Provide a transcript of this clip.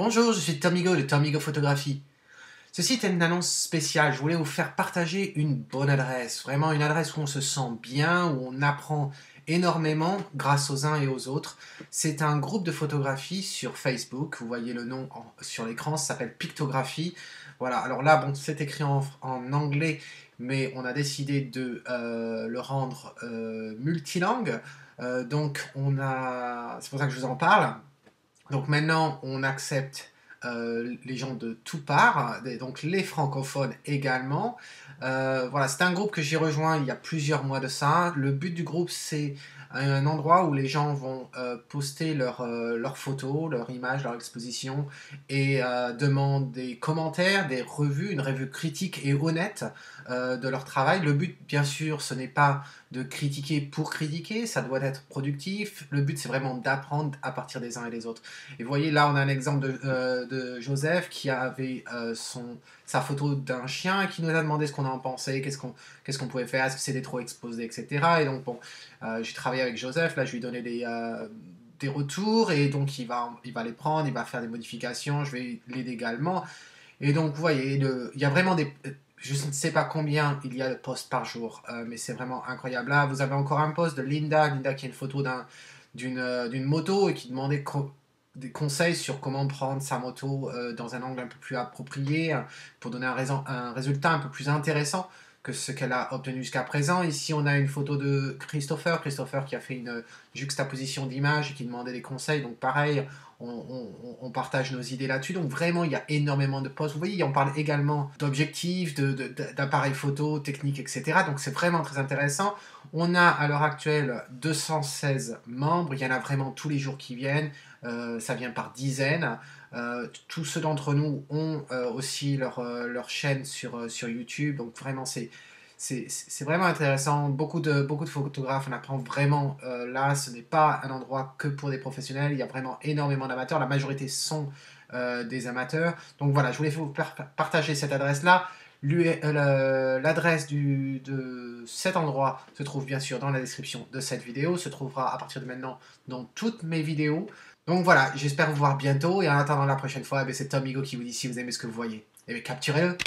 Bonjour, je suis Tomigo de Tomigo Photographie. Ceci est une annonce spéciale. Je voulais vous faire partager une bonne adresse. Vraiment une adresse où on se sent bien, où on apprend énormément grâce aux uns et aux autres. C'est un groupe de photographie sur Facebook. Vous voyez le nom sur l'écran, ça s'appelle Pictographie. Voilà, alors là, bon, c'est écrit en anglais, mais on a décidé de le rendre multilingue. C'est pour ça que je vous en parle. Donc maintenant, on accepte les gens de tout part, donc les francophones également. Voilà, c'est un groupe que j'ai rejoint il y a plusieurs mois de ça. Le but du groupe, c'est un endroit où les gens vont poster leurs photos, leurs images, leurs expositions et demandent des commentaires, des revues, une revue critique et honnête de leur travail. Le but, bien sûr, ce n'est pas de critiquer pour critiquer, ça doit être productif. Le but, c'est vraiment d'apprendre à partir des uns et des autres. Et vous voyez, là, on a un exemple de Joseph qui avait sa photo d'un chien et qui nous a demandé ce qu'on en pensait, qu'est-ce qu'on pouvait faire, est-ce que c'était trop exposé, etc. Et donc, bon, j'ai travaillé avec Joseph, là, je lui ai donné des retours et donc il va les prendre, il va faire des modifications, je vais l'aider également. Et donc, vous voyez, il y a vraiment je ne sais pas combien il y a de posts par jour, mais c'est vraiment incroyable. Là, vous avez encore un post de Linda qui a une photo d'une moto et qui demandait des conseils sur comment prendre sa moto dans un angle un peu plus approprié pour donner un résultat un peu plus intéressant que ce qu'elle a obtenu jusqu'à présent. Ici, on a une photo de Christopher qui a fait une juxtaposition d'images et qui demandait des conseils. Donc pareil, on partage nos idées là-dessus. Donc vraiment, il y a énormément de posts. Vous voyez, on parle également d'objectifs, d'appareils photo, techniques, etc. Donc c'est vraiment très intéressant. On a à l'heure actuelle 216 membres. Il y en a vraiment tous les jours qui viennent. Ça vient par dizaines. Tous ceux d'entre nous ont aussi leur chaîne sur YouTube. Donc vraiment, c'est vraiment intéressant. Beaucoup de photographes, on apprend vraiment là. Ce n'est pas un endroit que pour des professionnels. Il y a vraiment énormément d'amateurs. La majorité sont des amateurs. Donc voilà, je voulais vous partager cette adresse-là. L'adresse de cet endroit se trouve bien sûr dans la description de cette vidéo, se trouvera à partir de maintenant dans toutes mes vidéos. Donc voilà, j'espère vous voir bientôt et en attendant la prochaine fois, c'est Tomigo qui vous dit si vous aimez ce que vous voyez. Et capturez-le.